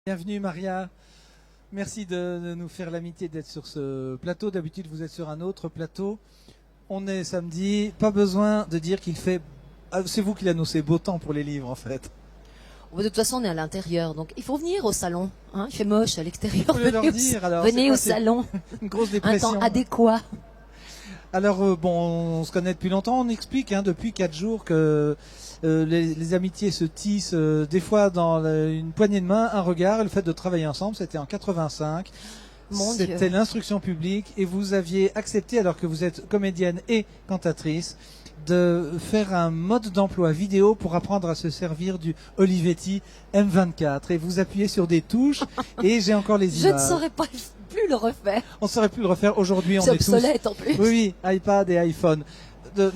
Bienvenue Maria, merci de nous faire l'amitié d'être sur ce plateau. D'habitude vous êtes sur un autre plateau. On est samedi, pas besoin de dire qu'il fait... C'est vous qui l'annoncez, beau temps pour les livres en fait. De toute façon on est à l'intérieur, donc il faut venir au salon. Hein, il fait moche à l'extérieur. Venez au salon. Une grosse dépression. Un temps adéquat. Alors bon, on se connaît depuis longtemps, on explique depuis 4 jours que les amitiés se tissent des fois dans une poignée de main, un regard, et le fait de travailler ensemble, c'était en 85. C'était l'instruction publique et vous aviez accepté, alors que vous êtes comédienne et cantatrice, de faire un mode d'emploi vidéo pour apprendre à se servir du Olivetti M24. Et vous appuyez sur des touches et j'ai encore les images. Je ne saurais pas plus le refaire. On ne saurait plus le refaire. Aujourd'hui, on est obsolète tous... en plus. Oui, iPad et iPhone.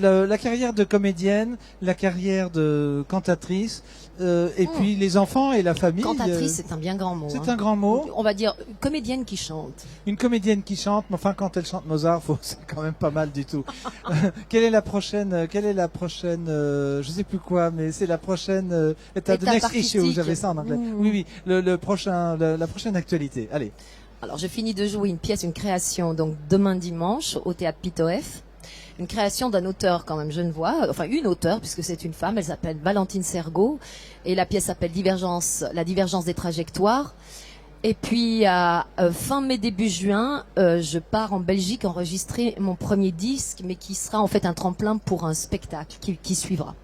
La carrière de comédienne, la carrière de cantatrice, et puis les enfants et la famille. Cantatrice, c'est un bien grand mot. C'est un grand mot. On va dire comédienne qui chante. Une comédienne qui chante, mais enfin quand elle chante Mozart, c'est quand même pas mal du tout. Quelle est la prochaine je sais plus quoi, mais c'est la prochaine étape, the next issue, j'avais ça en anglais. Oui, la prochaine actualité. Allez. Alors je finis de jouer une création, donc demain dimanche au théâtre Pitoef. Une création d'un auteur quand même genevois, enfin une auteure puisque c'est une femme, elle s'appelle Valentine Sergault et la pièce s'appelle La divergence des trajectoires. Et puis à fin mai début juin, je pars en Belgique enregistrer mon premier disque, mais qui sera en fait un tremplin pour un spectacle qui suivra.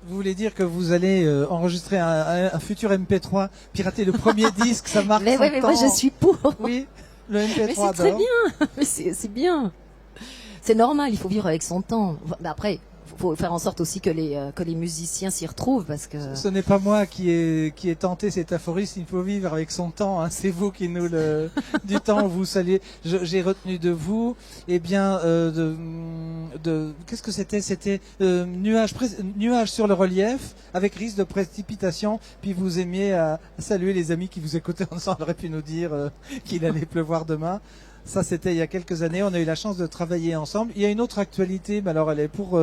Vous voulez dire que vous allez enregistrer un futur MP3, pirater le premier disque, ça marque mais 100 oui, mais moi je suis pour. Oui, le MP3 mais c'est très bien, mais c'est bien. C'est normal, il faut vivre avec son temps. Mais après, il faut faire en sorte aussi que les musiciens s'y retrouvent parce que... Ce n'est pas moi qui ai tenté cet aphorisme, il faut vivre avec son temps. Hein. C'est vous qui nous du temps, vous saluez. J'ai retenu de vous, eh bien, qu'est-ce que c'était? C'était nuage sur le relief avec risque de précipitation. Puis vous aimiez à saluer les amis qui vous écoutaient en disant, on aurait pu nous dire qu'il allait pleuvoir demain. Ça, c'était il y a quelques années. On a eu la chance de travailler ensemble. Il y a une autre actualité, mais alors elle est pour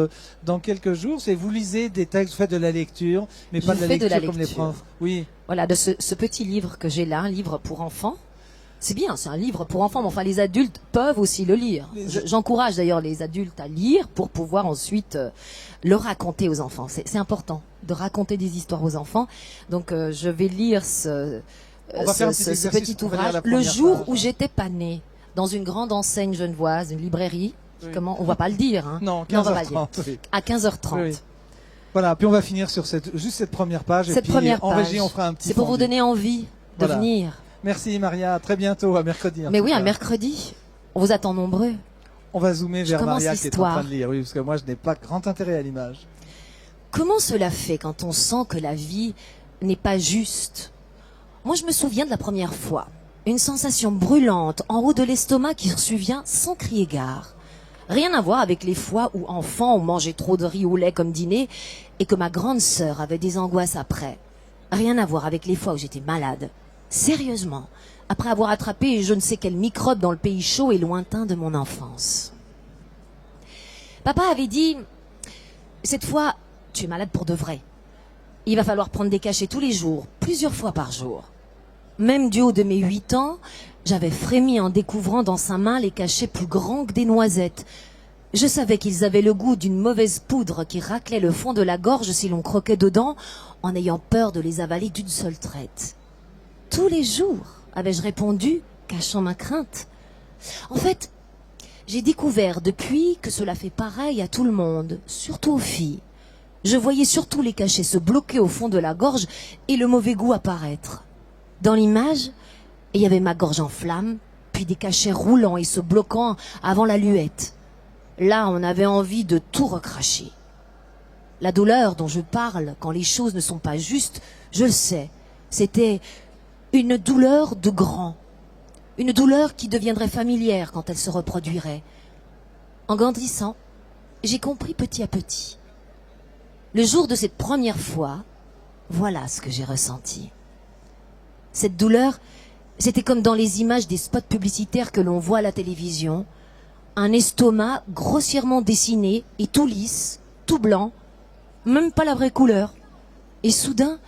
dans quelques jours. C'est vous lisez des textes, vous faites de la lecture, mais pas de la lecture comme les profs. Oui. Voilà, de ce petit livre que j'ai là, un livre pour enfants. C'est bien, c'est un livre pour enfants, mais enfin les adultes peuvent aussi le lire. J'encourage d'ailleurs les adultes à lire pour pouvoir ensuite le raconter aux enfants. C'est important de raconter des histoires aux enfants. Donc je vais lire ce petit ouvrage le jour où j'étais pas née. Dans une grande enseigne genevoise, une librairie. Oui. Comment on va pas le dire, hein. Non, 15h30. Oui. À 15h30. Oui. Voilà, puis on va finir sur juste cette première page. Et puis en régie, on fera un petit. C'est pour vous donner envie de venir. Merci Maria, à très bientôt, à mercredi. Mais oui, à mercredi. On vous attend nombreux. On va zoomer vers Maria qui est en train de lire, oui, parce que moi je n'ai pas grand intérêt à l'image. Comment cela fait quand on sent que la vie n'est pas juste? Moi je me souviens de la première fois. Une sensation brûlante en haut de l'estomac qui survient sans crier gare. Rien à voir avec les fois où, enfant, on mangeait trop de riz au lait comme dîner et que ma grande sœur avait des angoisses après. Rien à voir avec les fois où j'étais malade. Sérieusement, après avoir attrapé je ne sais quel microbe dans le pays chaud et lointain de mon enfance. Papa avait dit, cette fois, tu es malade pour de vrai. Il va falloir prendre des cachets tous les jours, plusieurs fois par jour. Même du haut de mes 8 ans, j'avais frémi en découvrant dans sa main les cachets plus grands que des noisettes. Je savais qu'ils avaient le goût d'une mauvaise poudre qui raclait le fond de la gorge si l'on croquait dedans, en ayant peur de les avaler d'une seule traite. Tous les jours, avais-je répondu, cachant ma crainte. En fait, j'ai découvert depuis que cela fait pareil à tout le monde, surtout aux filles. Je voyais surtout les cachets se bloquer au fond de la gorge et le mauvais goût apparaître. Dans l'image, il y avait ma gorge en flammes, puis des cachets roulants et se bloquant avant la luette. Là, on avait envie de tout recracher. La douleur dont je parle quand les choses ne sont pas justes, je le sais, c'était une douleur de grand. Une douleur qui deviendrait familière quand elle se reproduirait. En grandissant, j'ai compris petit à petit. Le jour de cette première fois, voilà ce que j'ai ressenti. Cette douleur, c'était comme dans les images des spots publicitaires que l'on voit à la télévision. Un estomac grossièrement dessiné et tout lisse, tout blanc, même pas la vraie couleur. Et soudain,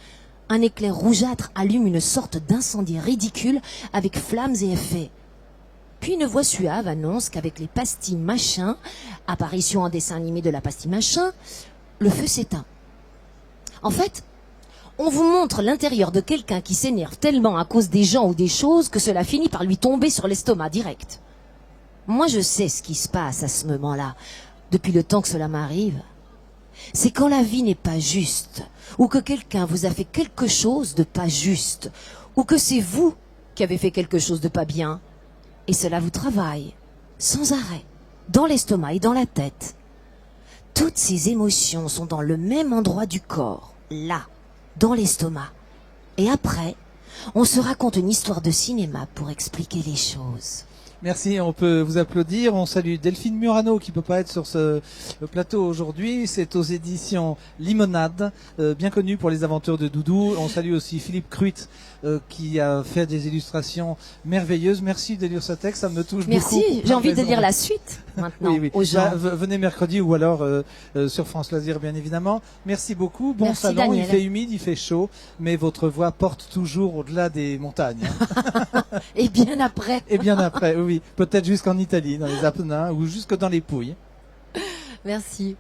un éclair rougeâtre allume une sorte d'incendie ridicule avec flammes et effets. Puis une voix suave annonce qu'avec les pastilles machin, apparition en dessin animé de la pastille machin, le feu s'éteint. En fait, on vous montre l'intérieur de quelqu'un qui s'énerve tellement à cause des gens ou des choses que cela finit par lui tomber sur l'estomac direct. Moi, je sais ce qui se passe à ce moment-là, depuis le temps que cela m'arrive. C'est quand la vie n'est pas juste, ou que quelqu'un vous a fait quelque chose de pas juste, ou que c'est vous qui avez fait quelque chose de pas bien, et cela vous travaille, sans arrêt, dans l'estomac et dans la tête. Toutes ces émotions sont dans le même endroit du corps, là, dans l'estomac. Et après, on se raconte une histoire de cinéma pour expliquer les choses. Merci, on peut vous applaudir. On salue Delphine Murano qui peut pas être sur ce plateau aujourd'hui. C'est aux éditions Limonade, bien connu pour les aventures de Doudou. On salue aussi Philippe Cruit qui a fait des illustrations merveilleuses. Merci de lire ce texte, ça me touche beaucoup. Merci, j'ai envie de lire la suite maintenant oui, oui. aux gens. Venez mercredi ou alors sur France Loisirs bien évidemment. Merci beaucoup. Bon Merci, salon, Daniel. il fait humide, il fait chaud, mais votre voix porte toujours au-delà des montagnes. Et bien après. Et bien après, oui. Peut-être jusqu'en Italie, dans les Apennins ou jusque dans les Pouilles. Merci.